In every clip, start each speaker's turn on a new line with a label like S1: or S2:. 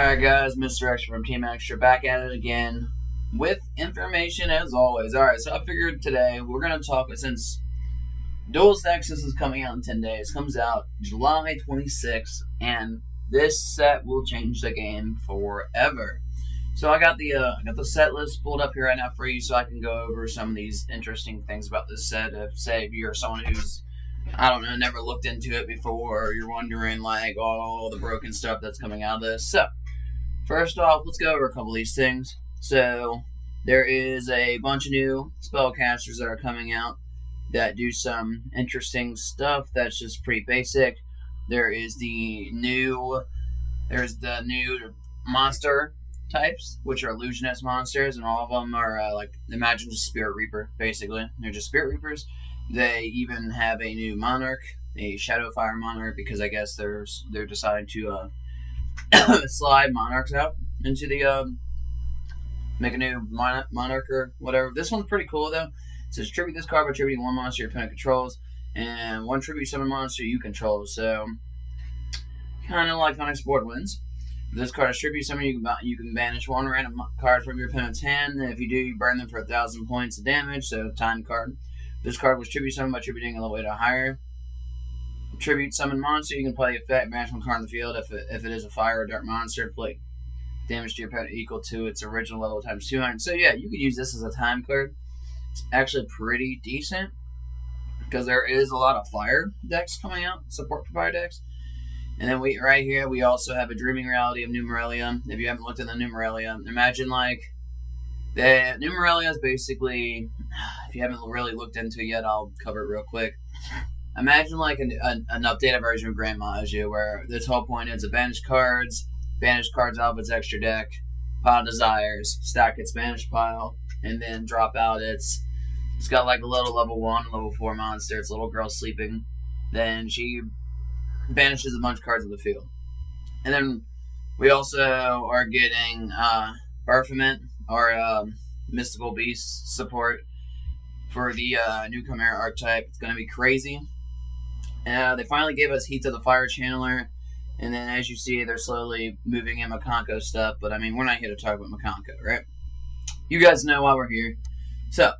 S1: Alright guys, Mr. Extra from Team Extra back at it again with information as always. Alright, so I figured today we're going to talk, since Dueling Nexus is coming out in 10 days, comes out July 26th, and this set will change the game forever. So I got the set list pulled up here right now for you so I can go over some of these interesting things about this set. Say if you're someone who's, I don't know, never looked into it before, or you're wondering like all the broken stuff that's coming out of this. So first off, let's go over a couple of these things. So there is a bunch of new spellcasters that are coming out that do some interesting stuff that's just pretty basic. There's the new monster types, which are illusionist monsters, and all of them are like, imagine just Spirit Reaper, basically. They're just Spirit Reapers. They even have a new monarch, a Shadowfire monarch, because I guess they're deciding to slide monarchs out into the make a new monarch or whatever. This one's pretty cool though. It says tribute this card by tributing one monster your opponent controls and one tribute summon monster you control. So kind of like unexplored wins. If this card is tribute summon, you can banish one random card from your opponent's hand. And if you do, you burn them for 1,000 points of damage. So time card. This card was tribute summoned by tributing a way to higher tribute summon monster. You can play effect, banish one card on the field. If it is a fire or dark monster, play damage to your opponent equal to its original level times 200. So yeah, you could use this as a time card. It's actually pretty decent because there is a lot of fire decks coming out, support for fire decks. And then right here we also have a Dreaming Reality of New Morelia. If you haven't looked at the New Morelia, imagine like the New Morelia is basically, if you haven't really looked into it yet, I'll cover it real quick. Imagine like an updated version of Grand Magia, where this whole point is to banish cards out of its extra deck, pile desires, stack its banished pile, and then drop out it's got like a little level 1, level 4 monster. It's a little girl sleeping. Then she banishes a bunch of cards of the field. And then we also are getting Baphomet, or Mystical Beast support for the new Chimera archetype. It's going to be crazy. They finally gave us Heat of the Fire Channeler, and then as you see, they're slowly moving in Makanko stuff, but I mean, we're not here to talk about Makanko, right? You guys know why we're here. So,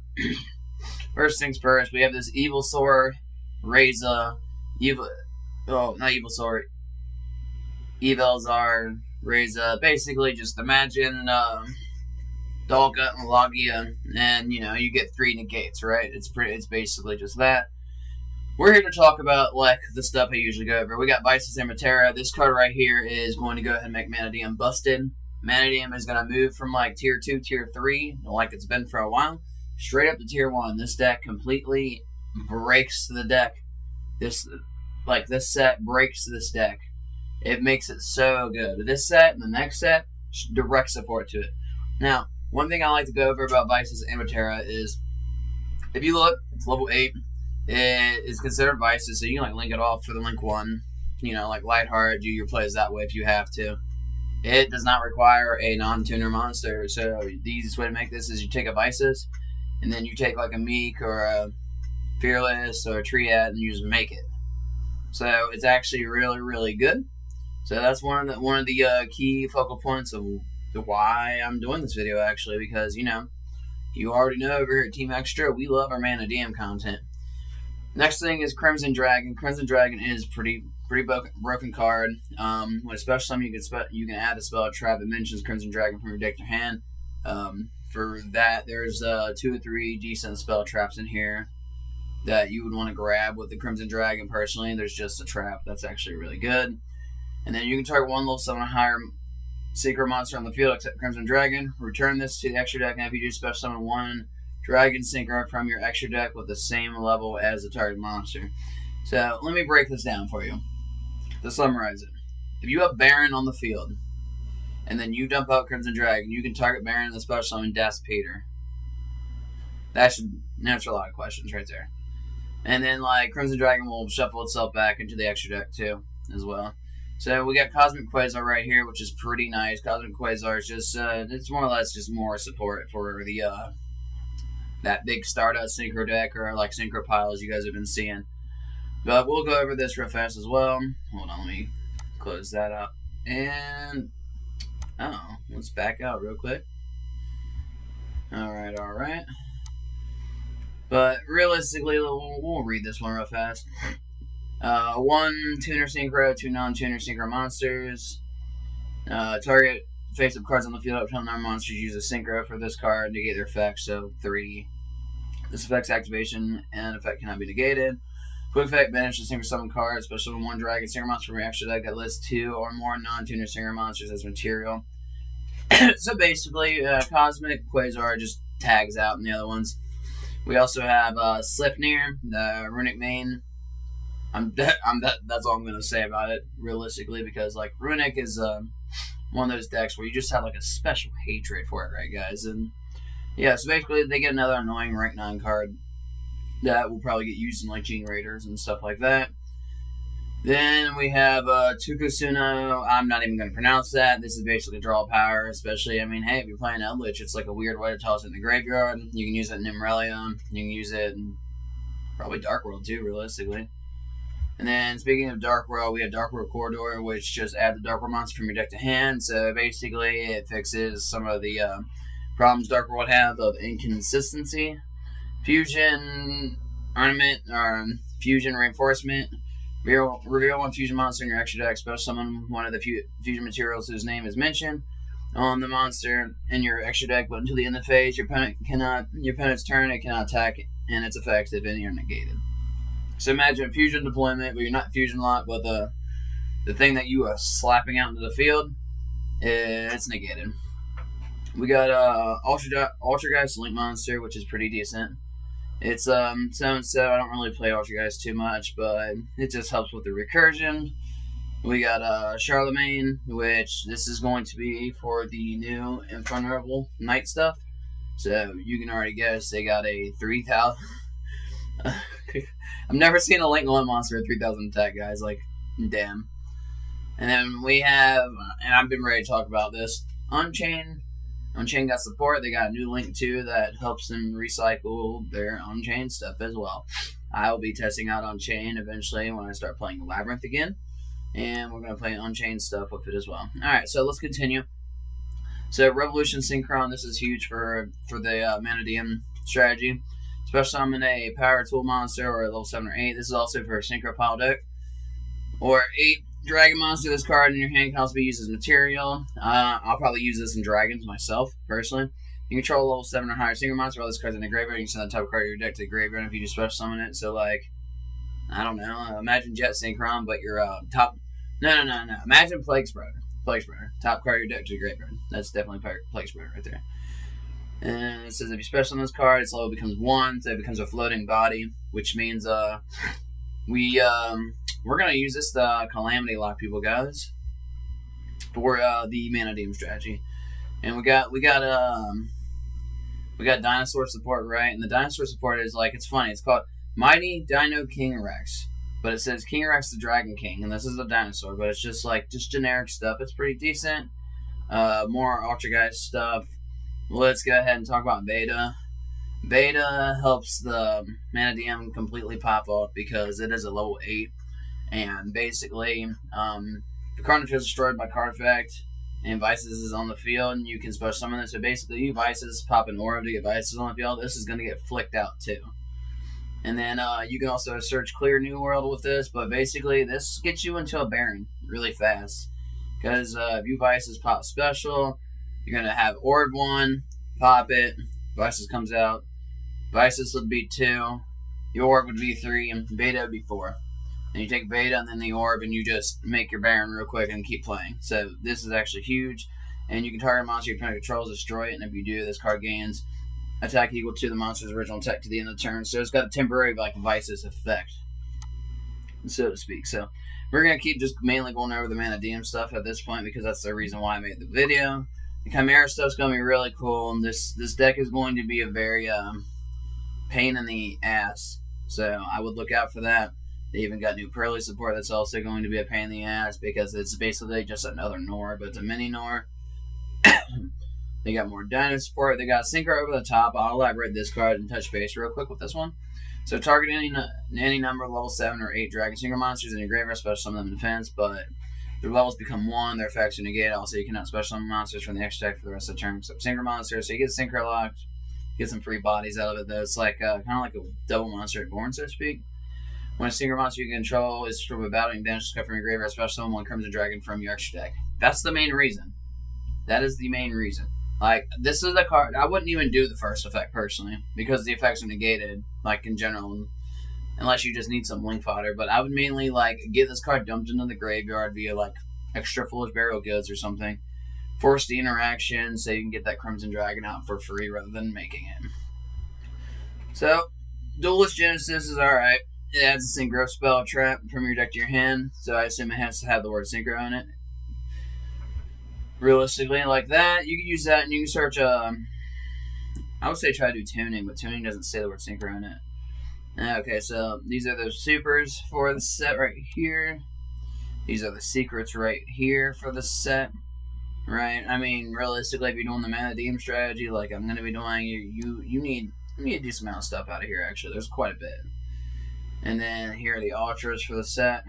S1: first things first, we have this Evilsaur, Evilzar, Reza. Basically, just imagine Dalga and Logia, and you get 3 negates, right? It's basically just that. We're here to talk about like the stuff I usually go over. We got Vices and Matera. This card right here is going to go ahead and make Mannadium busted. Mannadium is going to move from like tier 2, tier 3, like it's been for a while, straight up to tier 1. This deck completely breaks the deck. This set breaks this deck. It makes it so good. This set and the next set, direct support to it. Now, one thing I like to go over about Vices and Matera is, if you look, it's level 8. It is considered Vices, so you can like link it off for the link 1. Like Lightheart, do your plays that way if you have to. It does not require a non-tuner monster, so the easiest way to make this is you take a Vices, and then you take like a Meek or a Fearless or a Triad, and you just make it. So it's actually really, really good. So that's one of the key focal points of why I'm doing this video, actually, because you already know over here at Team Extra, we love our Mannadium content. Next thing is Crimson Dragon. Crimson Dragon is pretty broken card. With a special summon, you can add a spell trap that mentions Crimson Dragon from your deck to hand. For that, there's 2 or 3 decent spell traps in here that you would want to grab with the Crimson Dragon. Personally, there's just a trap that's actually really good. And then you can target one level summon a higher secret monster on the field except Crimson Dragon. Return this to the extra deck, and if you do special summon one Dragon Synchro from your extra deck with the same level as the target monster. So let me break this down for you to summarize it. If you have Baron on the field, and then you dump out Crimson Dragon, you can target Baron and the special summon Death Peter. That should answer a lot of questions right there. And then like Crimson Dragon will shuffle itself back into the extra deck too, as well. So we got Cosmic Quasar right here, which is pretty nice. Cosmic Quasar is just it's more or less just more support for the that big Stardust Synchro deck, or like Synchro piles you guys have been seeing. But we'll go over this real fast as well. Hold on, let me close that up. And Oh, let's back out real quick. Alright. But realistically, we'll read this one real fast. 1 tuner synchro, 2 non-tuner synchro monsters. Target face-up cards on the field up until non-monsters use a synchro for this card, negate their effect, so 3. This effect's activation and effect cannot be negated. Quick effect, banish the synchro summon card, special 1 dragon synchro monster from your extra deck that lists 2 or more non-tuner synchro monsters as material. So basically, Cosmic Quasar just tags out in the other ones. We also have Slifnir, the Runic main. That's all I'm gonna say about it, realistically, because like Runic is one of those decks where you just have like a special hatred for it, right, guys? And yeah, so basically they get another annoying rank 9 card that will probably get used in like Gene Raiders and stuff like that. Then we have Tukusuno. I'm not even going to pronounce that. This is basically draw power, especially, I mean, hey, if you're playing Eldritch, it's like a weird way to toss it in the graveyard. You can use it in Nimrelia. You can use it in probably Dark World too, realistically. And then speaking of Dark World, we have Dark World Corridor, which just adds a Dark World monster from your deck to hand. So basically, it fixes some of the problems Dark World have of inconsistency. Fusion Ornament, or Fusion Reinforcement. Reveal 1 fusion monster in your extra deck. Special summon one of the fusion materials whose name is mentioned on the monster in your extra deck, but until the end of the phase, your opponent's turn, it cannot attack, and its effects, if any, are negated. So imagine a fusion deployment, but you're not fusion locked, but the thing that you are slapping out into the field, it's negated. We got Altergeist Link Monster, which is pretty decent. It's so I don't really play Altergeist too much, but it just helps with the recursion. We got Charlemagne, which this is going to be for the new Invulnerable Knight stuff. So you can already guess they got a 3,000. I've never seen a Link 1 monster at 3,000 attack, guys. Like, damn. And then we have, and I've been ready to talk about this, Unchained. Unchained got support. They got a new Link 2 that helps them recycle their Unchained stuff as well. I will be testing out Unchained eventually when I start playing Labyrinth again. And we're going to play Unchained stuff with it as well. Alright, so let's continue. So Revolution Synchron, this is huge for the Mannadium strategy. Special summon a Power Tool monster or a level 7 or 8. This is also for a Synchro Pile deck. Or 8 Dragon monster. This card in your hand can also be used as material. I'll probably use this in Dragons myself, personally. You control a level 7 or higher Synchro monster. While this card's in the graveyard, you can send that type of card to your deck to the graveyard if you just special summon it. So, like, I don't know. Imagine Jet Synchron, but your top... No. Imagine Plague Spreader. Top card of your deck to the graveyard. That's definitely Plague Spreader right there. And it says if you special summon this card, its level becomes 1, so it becomes a floating body, which means we're gonna use this to Calamity Lock people, guys, for the Mannadium strategy. And we got dinosaur support, right? And the dinosaur support is like, it's funny. It's called Mighty Dino King Rex, but it says King Rex the Dragon King, and this is a dinosaur, but it's just generic stuff. It's pretty decent. More Altergeist stuff. Let's go ahead and talk about Beta. Beta helps the Mannadium completely pop off because it is a level 8. And basically, the card is destroyed by card effect, and Vices is on the field, and you can special summon this. So basically, you Vices pop an orb to get Vices on the field. This is going to get flicked out too. And then you can also search Clear New World with this, but basically, this gets you into a Baron really fast. Because if you Vices pop special, you're going to have Orb 1, pop it, Vices comes out, Vices would be 2, the Orb would be 3, and Beta would be 4. And you take Beta and then the Orb, and you just make your Baron real quick and keep playing. So this is actually huge. And you can target a monster your opponent controls, destroy it, and if you do, this card gains attack equal to the monster's original attack to the end of the turn. So it's got a temporary Vices effect, so to speak. So we're going to keep just mainly going over the Mannadium stuff at this point because that's the reason why I made the video. The Chimera stuff's going to be really cool, and this deck is going to be a very pain in the ass. So I would look out for that. They even got new Pearly support that's also going to be a pain in the ass because it's basically just another Nor, but it's a mini Nor. They got more Dino support. They got Synchro over the top. I'll elaborate this card and touch base real quick with this one. So target any number of level 7 or 8 Dragon Synchro monsters in your graveyard, special summon them in defense, but Their levels become 1, their effects are negated. Also, you cannot special summon monsters from the extra deck for the rest of the turn. So, synchro monsters, so you get synchro locked, get some free bodies out of it, though. It's like kind of like a double monster reborn, so to speak. When a synchro monster you control is destroyed by battling, damage cut from your graveyard, special summon one Crimson Dragon from your extra deck. That's the main reason. That is the main reason. Like, this is a card, I wouldn't even do the first effect personally, because the effects are negated, like in general, unless you just need some link fodder. But I would mainly like get this card dumped into the graveyard via like extra foolish burial goods or something. Force the interaction so you can get that Crimson Dragon out for free rather than making it. So, Duelist Genesis is alright. It adds a synchro spell trap from your deck to your hand, so I assume it has to have the word synchro in it. Realistically, like that, you can use that and you can search. I would say try to do tuning, but tuning doesn't say the word synchro in it. Okay, so these are the supers for the set right here. These are the secrets right here for the set. Right? I mean, realistically, if you're doing the Mannadium strategy, like I'm going to be doing, you need a decent amount of stuff out of here, actually. There's quite a bit. And then here are the ultras for the set.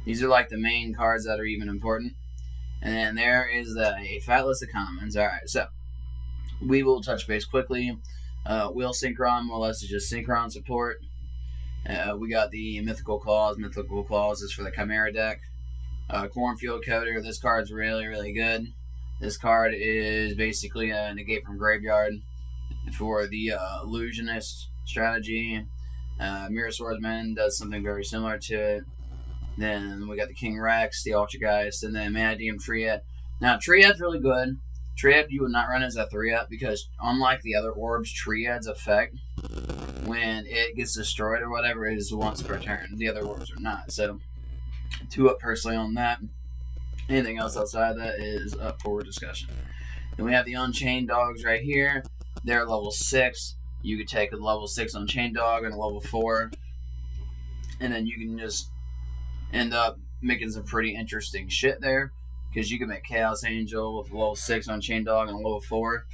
S1: These are like the main cards that are even important. And then there is a fat list of commons. Alright, so we will touch base quickly. Wheel Synchron, more or less, is just Synchron support. We got the Mythical Claws. Mythical Claws is for the Chimera deck. Cornfield Coder, this card's really, really good. This card is basically a negate from graveyard for the Illusionist strategy. Mirror Swordsman does something very similar to it. Then we got the King Rex, the Altergeist, and then Mannadium Triad. Now, Triad's really good. Triad you would not run as a 3-up because unlike the other orbs, Triad's effect, when it gets destroyed or whatever, it is once per turn. The other orbs are not. So, 2-up personally on that. Anything else outside of that is up for discussion. Then we have the Unchained Dogs right here. They're level 6. You could take a level 6 Unchained Dog and a level 4. And then you can just end up making some pretty interesting shit there. Because you can make Chaos Angel with a level 6 Unchained Dog and a level 4.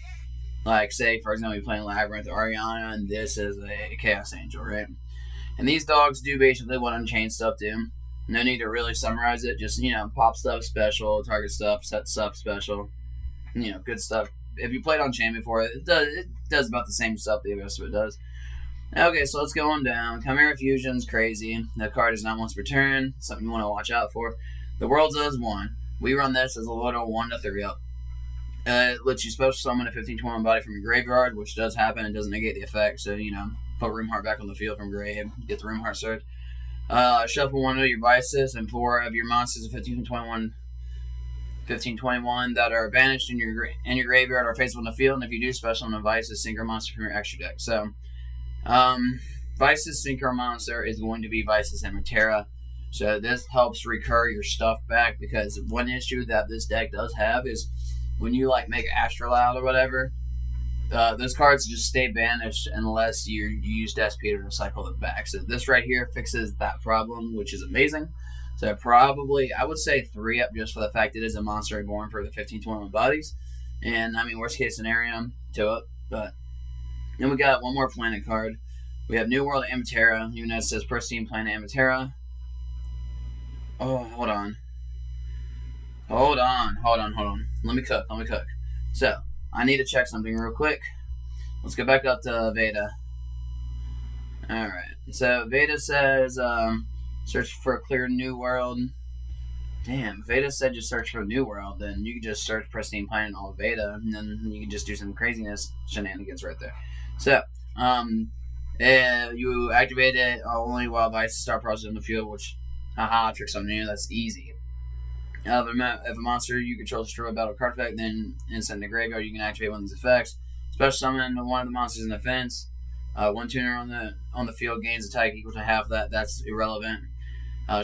S1: Like, say, for example, you're playing Labyrinth or Ariana, and this is a Chaos Angel, right? And these dogs do basically what Unchained stuff do. No need to really summarize it. Just, pop stuff special, target stuff, set stuff special. Good stuff. If you played Unchained before, it does about the same stuff the rest of it does. Okay, so let's go on down. Chimera Fusion's crazy. The card is not once per turn. Something you want to watch out for. The World does 1. We run this as a little 1 to 3-up. It lets you special summon a 15/21 body from your graveyard, which does happen. It doesn't negate the effect, so, put Roomheart back on the field from grave. Get the Roomheart search. Shuffle 1 of your Vices and 4 of your monsters of 15/21 that are banished in your graveyard are faced on the field, and if you do, special summon a Vices Synchro monster from your extra deck. So, Vices Synchro monster is going to be Vices Emerterra. So this helps recur your stuff back, because one issue that this deck does have is when you make Astrolabe or whatever, those cards just stay banished unless you use Despeter to cycle them back. So this right here fixes that problem, which is amazing. So probably, I would say 3-up just for the fact it is a monster reborn for the 15/21 bodies. And, worst case scenario, 2-up. But then we got one more planet card. We have New World Emerterra, even though it says Pristine Planet Emerterra. Oh, hold on. Let me cook. So, I need to check something real quick. Let's go back up to Veda. Alright. So, Veda says, search for a clear New World. Damn, Veda said just search for a New World. Then you can just search Pristine Planet all Veda, and then you can just do some craziness shenanigans right there. So, you activate it only while Vice start processing the field, which, tricks on you, that's easy. If a monster you control destroy a battle card effect, then instant in the graveyard, you can activate one of these effects. Special summon one of the monsters in the fence. One tuner on the field gains attack equal to half that. That's irrelevant.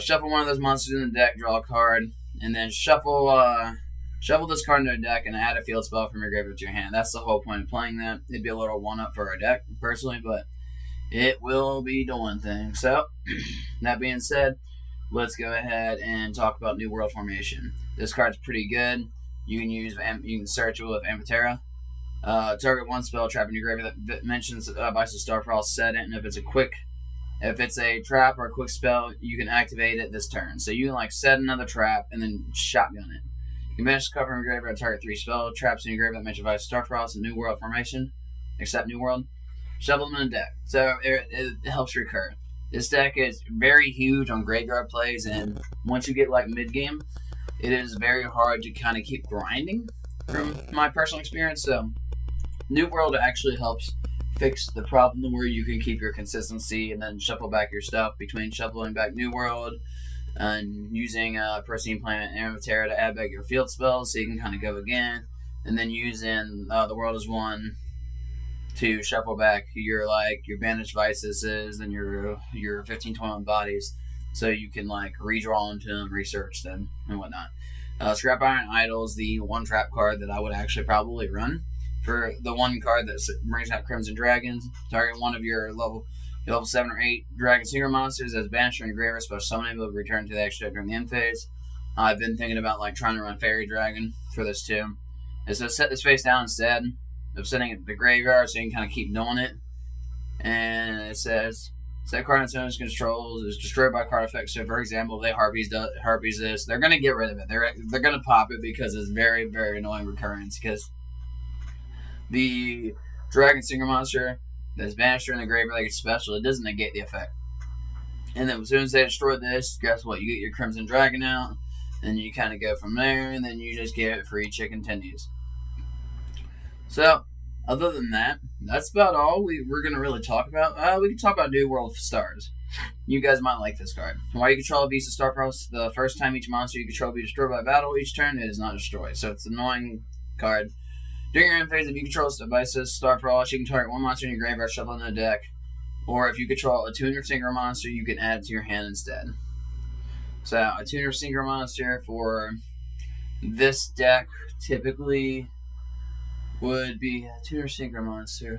S1: Shuffle one of those monsters in the deck, draw a card, and then shuffle this card into a deck and add a field spell from your graveyard to your hand. That's the whole point of playing that. It'd be a little 1-up for our deck, personally, but it will be doing things. So, that being said, let's go ahead and talk about New World Formation. This card's pretty good. You can search it with Emerterra. Target one spell trap in your graveyard that mentions Vice of Starfall, set it, and if it's a quick If it's a trap or a quick spell, you can activate it this turn. So you can like set another trap and then shotgun it. You manage to cover in your graveyard target 3 spell traps in your graveyard that match advice Starfrost and New World formation, except New World. Shovel them in the deck. So it helps recur. This deck is very huge on graveyard plays, and once you get like mid game, it is very hard to kind of keep grinding from my personal experience. So New World actually helps fix the problem where you can keep your consistency and then shuffle back your stuff between shuffling back New World and using Pristine Planet and Terra to add back your field spells so you can kind of go again, and then using The World is One to shuffle back your Banished Vices and your 1521 bodies so you can like redraw into them, research them, and whatnot. Scrap Iron Idol is the one trap card that I would actually probably run. For the one card that brings out Crimson Dragons, target one of your level 7 or 8 Dragon Singer monsters as banished from your graveyard, special summoning will return to the extra during the end phase. I've been thinking about like trying to run Fairy Dragon for this too. And so set this face down instead of sitting at the graveyard so you can kind of keep doing it. And it says, set card on its own controls is destroyed by card effects. So for example, if they Harpies this, they're going to get rid of it. They're going to pop it because it's very, very annoying recurrence, because the Dragon Singer monster that's banished during the graveyard like it's special, it doesn't negate the effect. And then as soon as they destroy this, guess what? You get your Crimson Dragon out, and you kind of go from there, and then you just get free chicken tendies. So, other than that, that's about all we're going to really talk about. We can talk about New World Stars. You guys might like this card. While you control a beast of Starfrost, the first time each monster you control be destroyed by battle each turn, it is not destroyed. So it's an annoying card. During your end phase, if you control devices, Starfrost, you can target one monster in your graveyard, shuffle in the deck. Or if you control a Tuner Synchro monster, you can add it to your hand instead. So a Tuner Synchro monster for this deck typically would be a Tuner Synchro monster.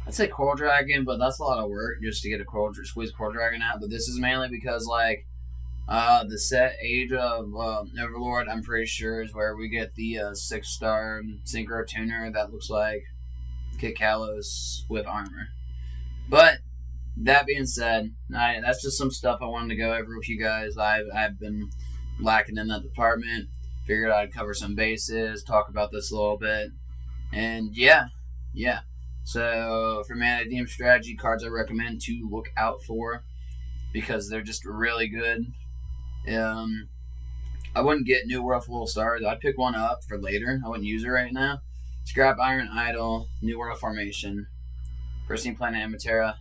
S1: I'd say Coral Dragon, but that's a lot of work just to get squeeze Coral Dragon out. But this is mainly because like the set Age of Overlord, I'm pretty sure, is where we get the 6-star Synchro Tuner that looks like Kit Kalos with armor. But that being said, that's just some stuff I wanted to go over with you guys. I've been lacking in that department. Figured I'd cover some bases, talk about this a little bit, and yeah. So for Mannadium strategy cards, I recommend to look out for because they're just really good. I wouldn't get New World Full Stars. I'd pick one up for later. I wouldn't use it right now. Scrap Iron Idol, New World Formation, Pristine Planet and Terra.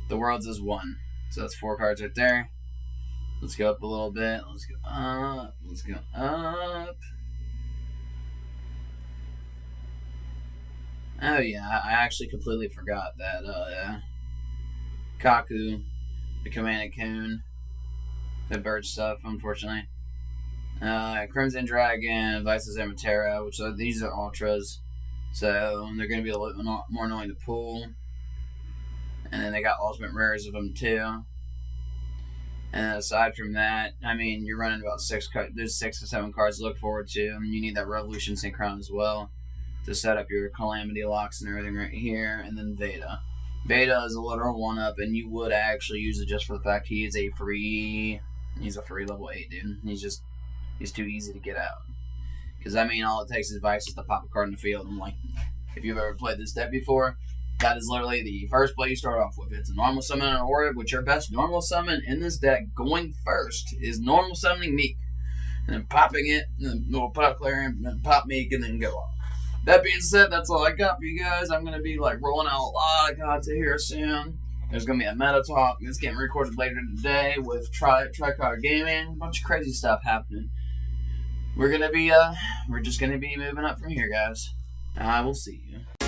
S1: The Worlds is 1. So that's 4 cards right there. Let's go up a little bit. Let's go up. Oh yeah, I actually completely forgot that Kaku, the Command Coon, the bird stuff, unfortunately. Crimson Dragon, Vices and Terra, which these are ultras, so they're going to be a little more annoying to pull. And then they got ultimate rares of them too. And aside from that, I mean, you're running about 6 cards. There's 6 or 7 cards to look forward to. And you need that Revolution Synchron as well to set up your Calamity Locks and everything right here. And then Veda. Veda is a literal 1-up, and you would actually use it just for the fact he's a free level 8 dude. He's too easy to get out. Because, I mean, all it takes is Vices to pop a card in the field. And, like, if you've ever played this deck before, that is literally the first play you start off with. It's a normal summon and Aura, which your best normal summon in this deck going first is normal summoning Meek. And then popping it, and then we'll put out Clarion, and then pop Meek, and then go off. That being said, that's all I got for you guys. I'm going to be like rolling out a lot of content here soon. There's going to be a meta talk that's getting recorded later today with Tricolor Gaming. A bunch of crazy stuff happening. We're just going to be moving up from here, guys. I will see you.